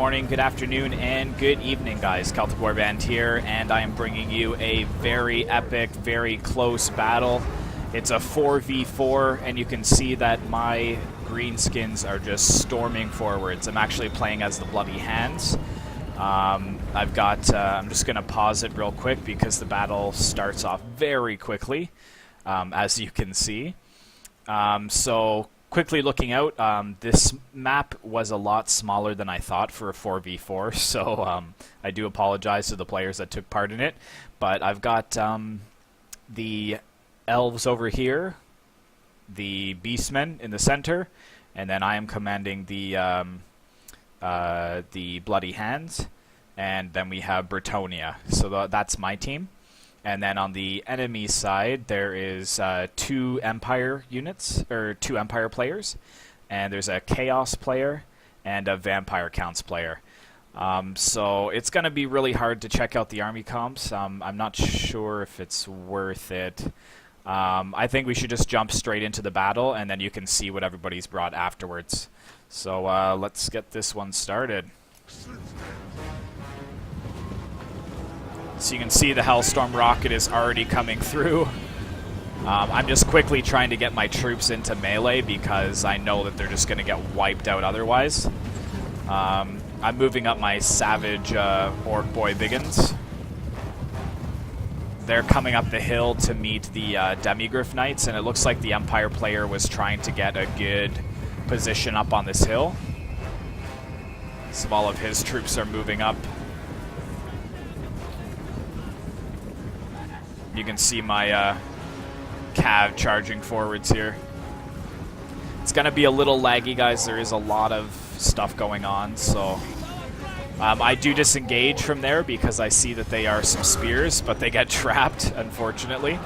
morning, good afternoon, and good evening, guys. Celtic Warband here, and I am bringing you a very epic, very close battle. It's a 4v4, and you can see that my greenskins are just storming forwards. I'm actually playing as the Bloody Hands. I'm just going to pause it real quick because the battle starts off very quickly, as you can see. So quickly looking out, this map was a lot smaller than I thought for a 4v4, so I do apologize to the players that took part in it. But I've got the elves over here, the beastmen in the center, and then I am commanding the Bloody Hands, and then we have Bretonia. So that's my team. And then on the enemy side, there is two Empire units, or two Empire players, and there's a Chaos player and a Vampire Counts player. So it's going to be really hard to check out the army comps. I'm not sure if it's worth it. I think we should just jump straight into the battle, and then you can see what everybody's brought afterwards. So let's get this one started. So you can see the Hellstorm rocket is already coming through. I'm just quickly trying to get my troops into melee because I know that they're just going to get wiped out otherwise. I'm moving up my savage orc boy biggins. They're coming up the hill to meet the Demigryph Knights, and it looks like the Empire player was trying to get a good position up on this hill. So all of his troops are moving up. You can see my cav charging forwards here. It's going to be a little laggy, guys. There is a lot of stuff going on, so I do disengage from there because I see that they are some spears, but they get trapped, unfortunately.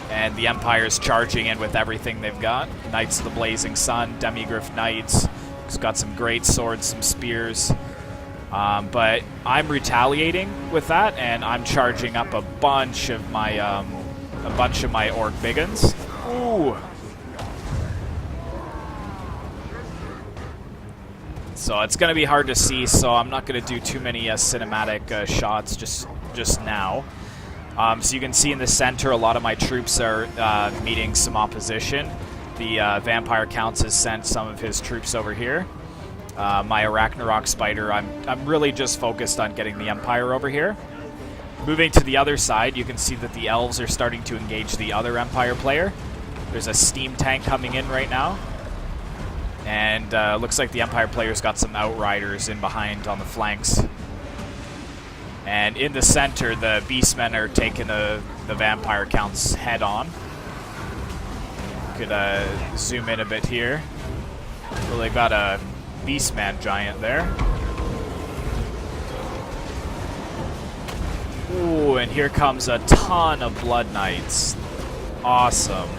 And the Empire's charging in with everything they've got. Knights of the Blazing Sun, Demigryph Knights. He's got some great swords, some spears. But I'm retaliating with that, and I'm charging up a bunch of my orc biggins. Ooh. So it's going to be hard to see, so I'm not going to do too many cinematic shots just now. So you can see in the center, a lot of my troops are meeting some opposition. The Vampire Counts has sent some of his troops over here. My Arachnarok Spider, I'm really just focused on getting the Empire over here. Moving to the other side, you can see that the elves are starting to engage the other Empire player. There's a steam tank coming in right now. And looks like the Empire player's got some Outriders in behind on the flanks. And in the center, the Beastmen are taking the Vampire Counts head on. Could zoom in a bit here. Well, they've got a Beastman giant there. Ooh, and here comes a ton of Blood Knights. Awesome.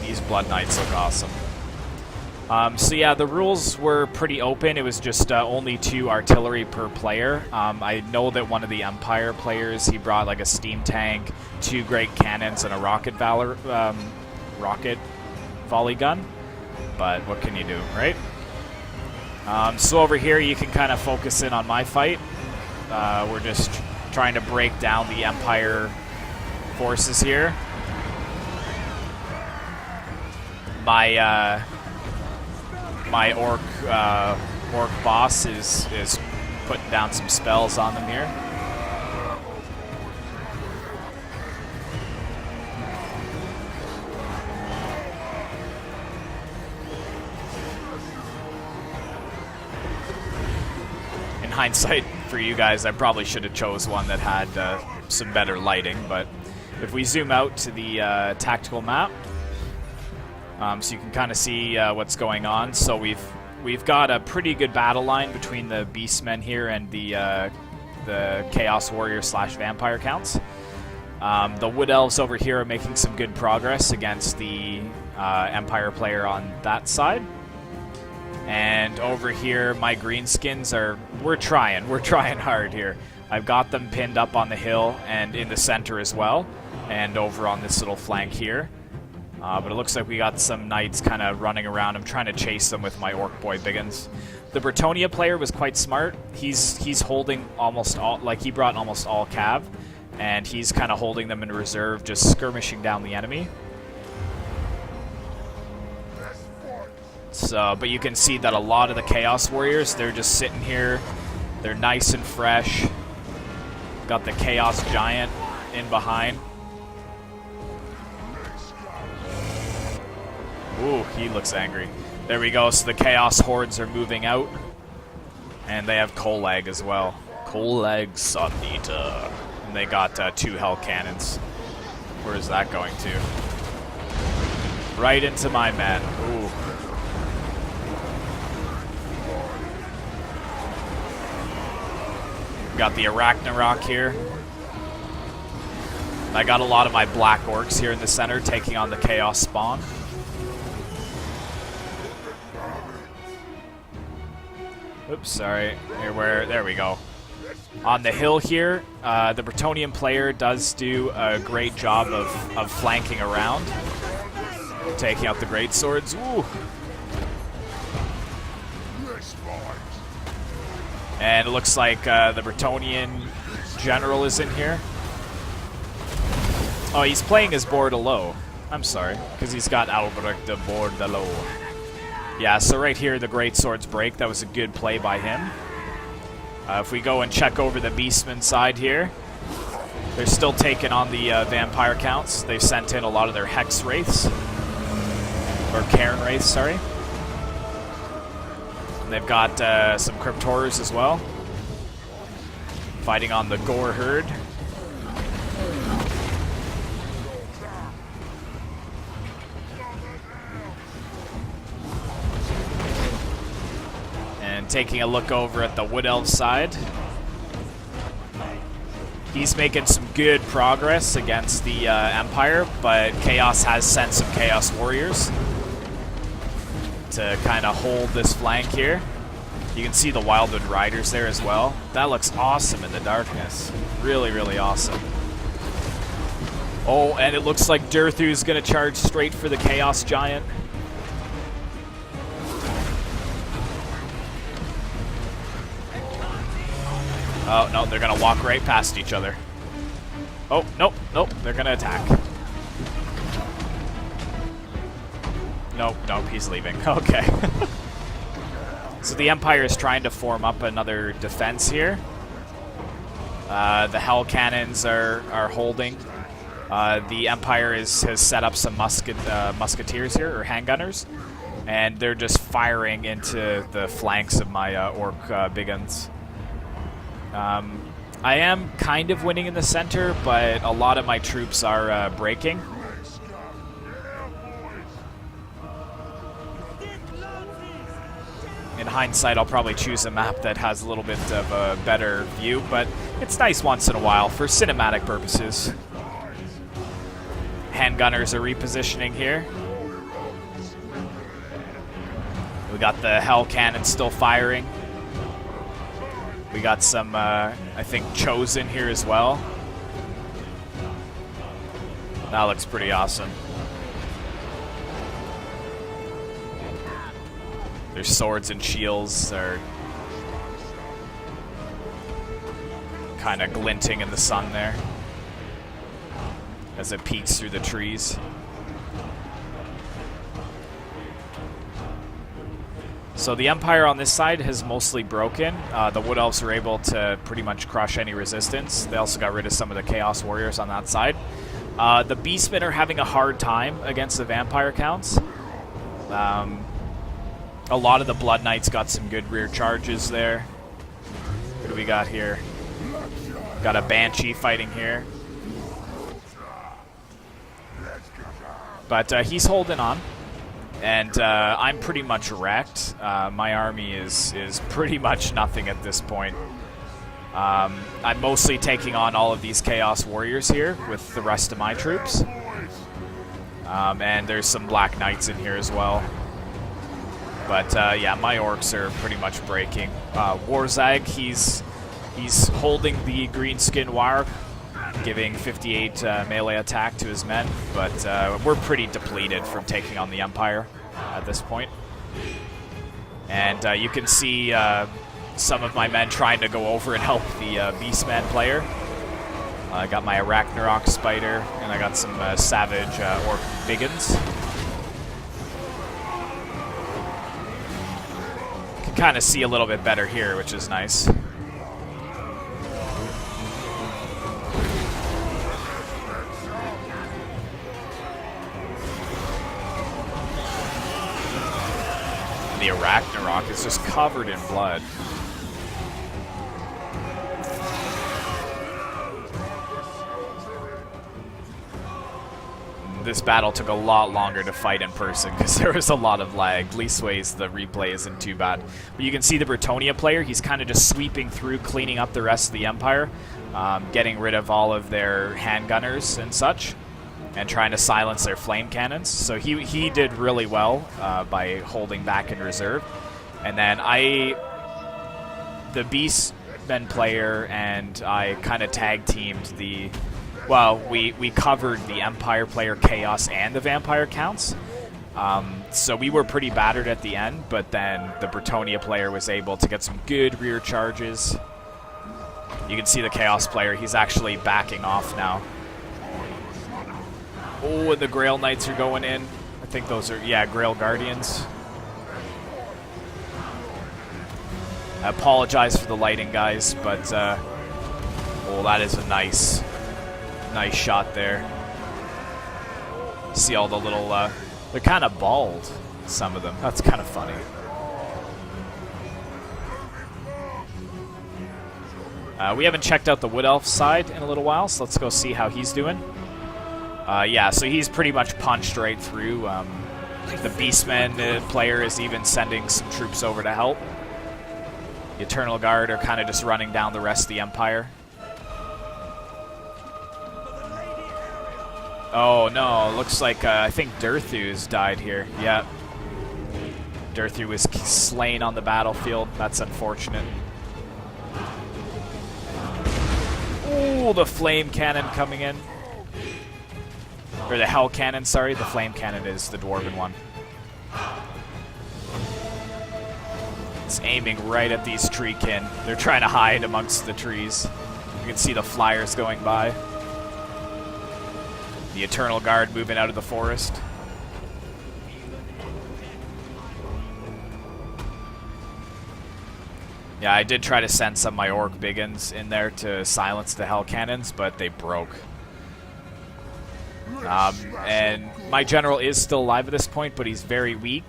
These Blood Knights look awesome. So yeah, the rules were pretty open. It was just only 2 artillery per player. I know that one of the Empire players, he brought like a steam tank, 2 great cannons, and a rocket volley gun. But what can you do, right? So over here, you can kind of focus in on my fight. We're just trying to break down the Empire forces here. My orc boss is putting down some spells on them here. In hindsight, for you guys, I probably should have chose one that had some better lighting, but if we zoom out to the tactical map, so you can kind of see what's going on. So we've got a pretty good battle line between the Beastmen here and the Chaos Warrior / Vampire Counts. The Wood Elves over here are making some good progress against the Empire player on that side. And over here, my greenskins we're trying hard here. I've got them pinned up on the hill and in the center as well, and over on this little flank here. But it looks like we got some knights kind of running around. I'm trying to chase them with my orc boy biggins. The Bretonnia player was quite smart. He's holding almost all, like he brought almost all cav, and he's kind of holding them in reserve, just skirmishing down the enemy. So, but you can see that a lot of the Chaos Warriors, they're just sitting here. They're nice and fresh. Got the Chaos Giant in behind. Ooh, he looks angry. There we go, so the Chaos Hordes are moving out. And they have Kolag as well. Kolag Sun Eater. And they got 2 Hell Cannons. Where is that going to? Right into my men. Ooh. Got the Arachnarok here. I got a lot of my black orcs here in the center taking on the Chaos Spawn. Oops, sorry. There we go. On the hill here, the Bretonnian player does do a great job of flanking around. Taking out the greatswords. Ooh. And it looks like the Bretonnian general is in here. Oh, he's playing his Bordelot. I'm sorry, because he's got Albrecht de Bordelot. Yeah, so right here, the greatswords break. That was a good play by him. If we go and check over the beastmen side here, they're still taking on the vampire counts. They've sent in a lot of their hex wraiths. Or Cairn wraiths, sorry. And they've got some crypt horrors as well. Fighting on the Gore herd. And taking a look over at the Wood Elf side. He's making some good progress against the Empire, but Chaos has sent some Chaos Warriors to kind of hold this flank here. You can see the Wildwood Riders there as well. That looks awesome in the darkness. Really, really awesome. Oh, and it looks like Durthu's going to charge straight for the Chaos Giant. Oh, no, they're going to walk right past each other. Oh, nope, nope, they're going to attack. Nope, nope, he's leaving. Okay. So the Empire is trying to form up another defense here. The Hell Cannons are holding. The Empire has set up some musketeers here, or handgunners. And they're just firing into the flanks of my orc biggins. I am kind of winning in the center, but a lot of my troops are breaking. In hindsight, I'll probably choose a map that has a little bit of a better view, but it's nice once in a while for cinematic purposes. Handgunners are repositioning here. We got the Hell Cannon still firing. We got some, I think, Chosen here as well. That looks pretty awesome. Their swords and shields are kind of glinting in the sun there as it peeks through the trees. So the Empire on this side has mostly broken. The Wood Elves were able to pretty much crush any resistance. They also got rid of some of the Chaos Warriors on that side. The Beastmen are having a hard time against the Vampire counts. A lot of the Blood Knights got some good rear charges there. What do we got here? Got a Banshee fighting here. But he's holding on. And I'm pretty much wrecked. My army is pretty much nothing at this point. I'm mostly taking on all of these Chaos Warriors here with the rest of my troops. And there's some Black Knights in here as well. But yeah, my orcs are pretty much breaking. Wargh, he's holding the Greenskin Wargh. giving 58 melee attack to his men, but we're pretty depleted from taking on the Empire at this point. And you can see some of my men trying to go over and help the beastmen player. I got my Arachnarok Spider, and I got some Savage Orc Biggins. Can kind of see a little bit better here, which is nice. The Arachnarok is just covered in blood. This battle took a lot longer to fight in person because there was a lot of lag. Leastways, the replay isn't too bad. But you can see the Bretonnia player, he's kind of just sweeping through, cleaning up the rest of the Empire, getting rid of all of their handgunners and such, and trying to silence their flame cannons. So he did really well by holding back in reserve. And then the Beastmen player and I kind of tag teamed the... Well, we covered the Empire player Chaos and the Vampire counts. So we were pretty battered at the end, but then the Bretonnia player was able to get some good rear charges. You can see the Chaos player, he's actually backing off now. Oh, and the Grail Knights are going in. I think those are, yeah, Grail Guardians. I apologize for the lighting, guys, but, oh, that is a nice shot there. See all the little, they're kind of bald, some of them. That's kind of funny. We haven't checked out the Wood Elf side in a little while, so let's go see how he's doing. Yeah, so he's pretty much punched right through. The Beastmen player is even sending some troops over to help. The Eternal Guard are kind of just running down the rest of the Empire. Oh no, looks like I think Durthu's died here. Yeah. Durthu was slain on the battlefield. That's unfortunate. Oh, the flame cannon coming in. Or the hell cannon, sorry. The flame cannon is the dwarven one. It's aiming right at these treekin. They're trying to hide amongst the trees. You can see the flyers going by. The Eternal Guard moving out of the forest. Yeah, I did try to send some of my Orc Biggins in there to silence the Hell Cannons, but they broke. And my general is still alive at this point, but he's very weak.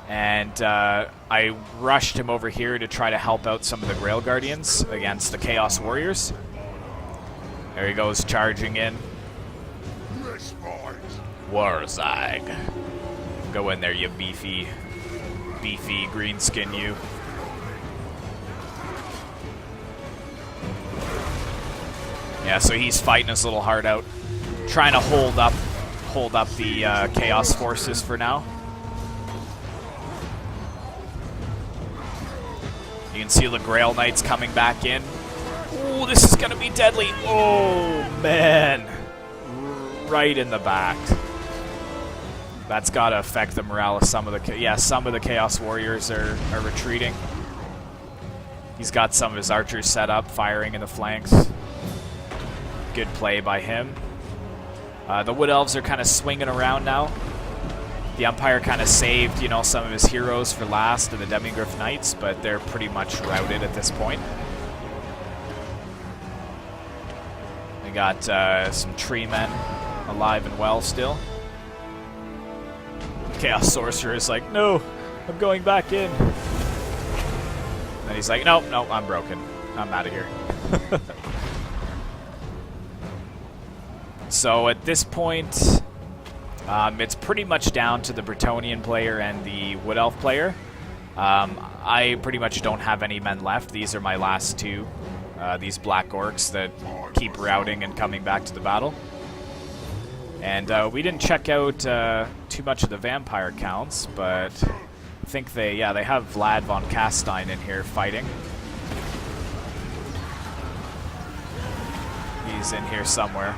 And I rushed him over here to try to help out some of the Grail Guardians against the Chaos Warriors. There he goes, charging in. Wargh. Go in there, you beefy greenskin, you. Yeah, so he's fighting his little heart out, trying to hold up the Chaos forces for now. You can see the Grail Knights coming back in. Oh, this is gonna be deadly. Oh man, right in the back. That's got to affect the morale of some of the Chaos Warriors are retreating. He's got some of his archers set up, firing in the flanks. Good play by him. The Wood Elves are kind of swinging around now. The Empire kind of saved, you know, some of his heroes for last, and the Demigryph Knights, but they're pretty much routed at this point. We got some tree men alive and well still. Chaos Sorcerer is like, no, I'm going back in. And he's like, nope, I'm broken. I'm out of here. So at this point, it's pretty much down to the Bretonnian player and the Wood Elf player. I pretty much don't have any men left. These are my last two. These black orcs that keep routing and coming back to the battle. And we didn't check out too much of the vampire counts, but I think they have Vlad von Kastein in here fighting. He's in here somewhere.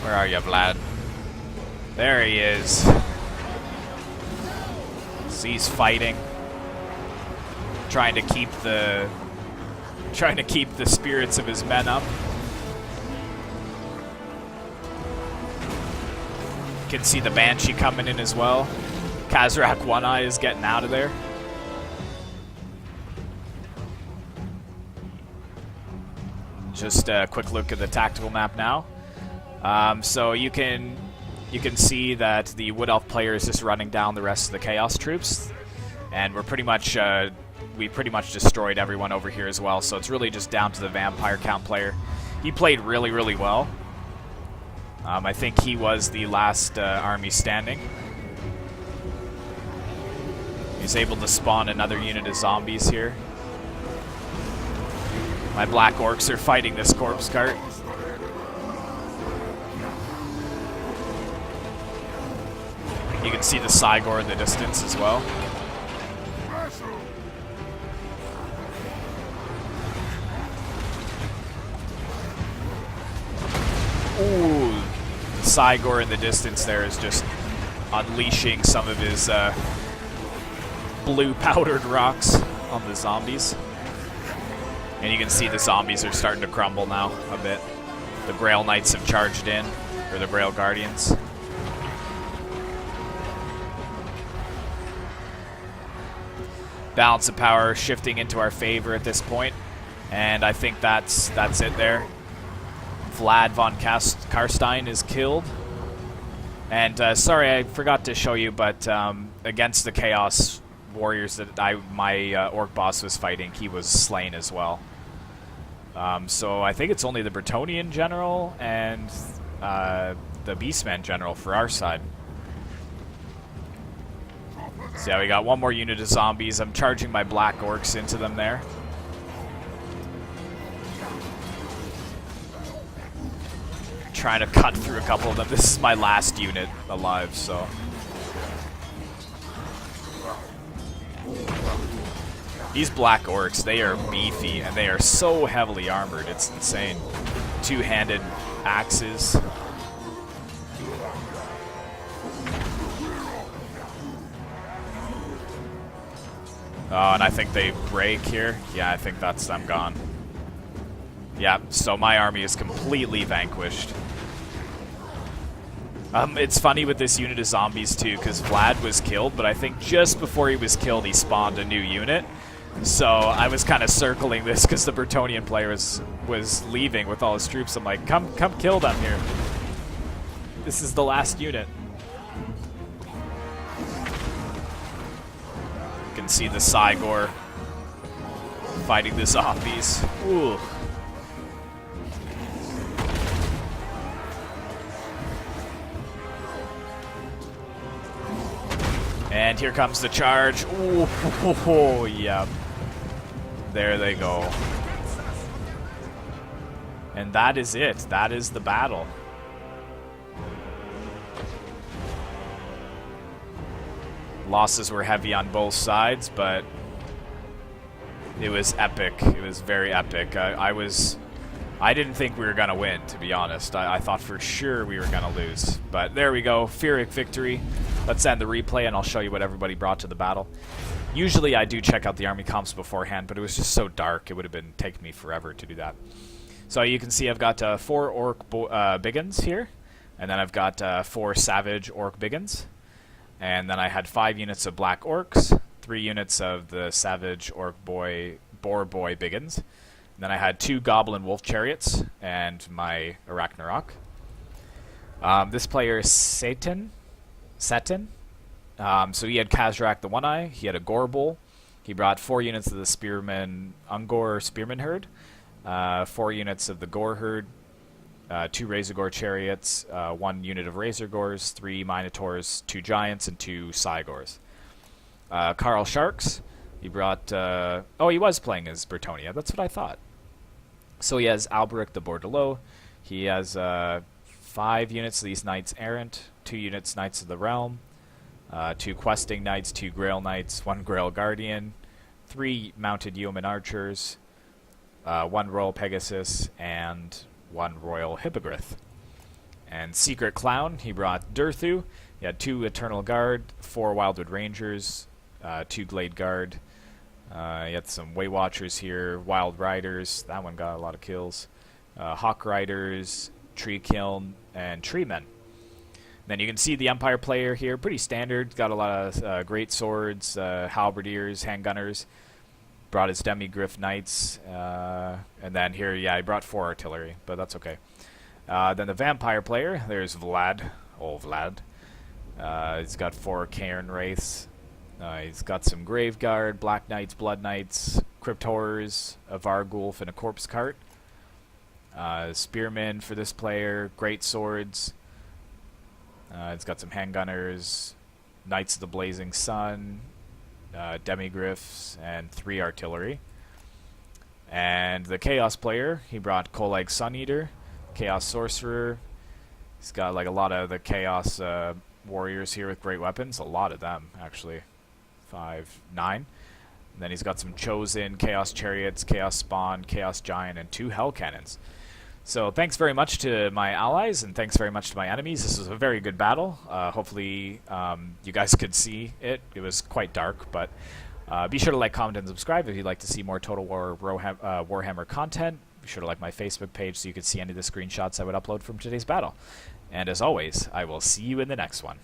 Where are you, Vlad? There he is. So he's fighting, trying to keep the spirits of his men up. You can see the Banshee coming in as well. Khazrak One Eye is getting out of there. Just a quick look at the tactical map now. So you can see that the Wood Elf player is just running down the rest of the Chaos troops, and we pretty much destroyed everyone over here as well. So it's really just down to the Vampire Count player. He played really, really well. I think he was the last army standing. He's able to spawn another unit of zombies here. My black orcs are fighting this corpse cart. You can see the Cygor in the distance as well. Ooh, Cygor in the distance there is just unleashing some of his blue powdered rocks on the zombies. And you can see the zombies are starting to crumble now a bit. The Grail Knights have charged in, or the Grail Guardians. Balance of power shifting into our favor at this point, and I think that's it there. Vlad von Karstein is killed. And sorry, I forgot to show you, but against the Chaos Warriors that my Orc boss was fighting, he was slain as well. So I think it's only the Bretonnian general and the Beastmen general for our side. So yeah, we got one more unit of zombies. I'm charging my black orcs into them there. Trying to cut through a couple of them. This is my last unit alive, so. These black orcs, they are beefy, and they are so heavily armored. It's insane. Two-handed axes. Oh, and I think they break here. Yeah, I think that's them gone. Yeah, so my army is completely vanquished. It's funny with this unit of zombies too, because Vlad was killed, but I think just before he was killed, he spawned a new unit. So I was kind of circling this because the Bretonnian player was leaving with all his troops. I'm like, come kill them here. This is the last unit. You can see the Cygor fighting the zombies. Ooh. And here comes the charge. Ooh, yeah. There they go. And that is it. That is the battle. Losses were heavy on both sides, but it was epic. It was very epic. I didn't think we were going to win, to be honest. I thought for sure we were going to lose. But there we go. Pyrrhic victory. Let's end the replay, and I'll show you what everybody brought to the battle. Usually I do check out the army comps beforehand, but it was just so dark, it would have been taking me forever to do that. So you can see I've got 4 orc biggins here, and then I've got 4 savage orc biggins. And then I had 5 units of black orcs, 3 units of the savage orc boar boy biggins. And then I had 2 goblin wolf chariots and my Arachnarok. This player is Satan. So he had Khazrak the One Eye. He had a Gorbull. He brought 4 units of the Spearman Ungor Spearman Herd, 4 units of the Gore Herd, 2 Razorgore chariots, 1 unit of Razorgores, 3 Minotaurs, 2 Giants, and 2 Cygors. Carl Sharks. He brought... oh, he was playing as Bretonnia. That's what I thought. So he has Alberic the Bordelot. He has 5 units of these Knights Errant, 2 units Knights of the Realm, 2 Questing Knights, 2 Grail Knights, 1 Grail Guardian, 3 Mounted Yeoman Archers, 1 Royal Pegasus, and 1 Royal Hippogriff. And Secret Clown, he brought Durthu. He had 2 Eternal Guard, 4 Wildwood Rangers, 2 Glade Guard. He had some Way Watchers here, Wild Riders. That one got a lot of kills. Hawk Riders, Tree Kiln, and Treemen. Then you can see the Empire player here, pretty standard. Got a lot of great swords, halberdiers, handgunners. Brought his Demigriff Knights, and then here, yeah, he brought 4 artillery, but that's okay. Then the Vampire player, there's Vlad, old Vlad. He's got 4 Cairn Wraiths. He's got some Graveguard, Black Knights, Blood Knights, Crypt Horrors, a Varghulf, and a Corpse Cart. Spearmen for this player, Great Swords. It's got some handgunners, Knights of the Blazing Sun, Demigriffs, and 3 artillery. And the Chaos player, he brought Kolag Sun Eater, Chaos Sorcerer. He's got like a lot of the Chaos warriors here with great weapons. A lot of them, actually. 5, 9. And then he's got some Chosen, Chaos Chariots, Chaos Spawn, Chaos Giant, and 2 Hell Cannons. So thanks very much to my allies, and thanks very much to my enemies. This was a very good battle. Hopefully you guys could see it. It was quite dark, but be sure to like, comment, and subscribe if you'd like to see more Total War Warhammer content. Be sure to like my Facebook page so you can see any of the screenshots I would upload from today's battle. And as always, I will see you in the next one.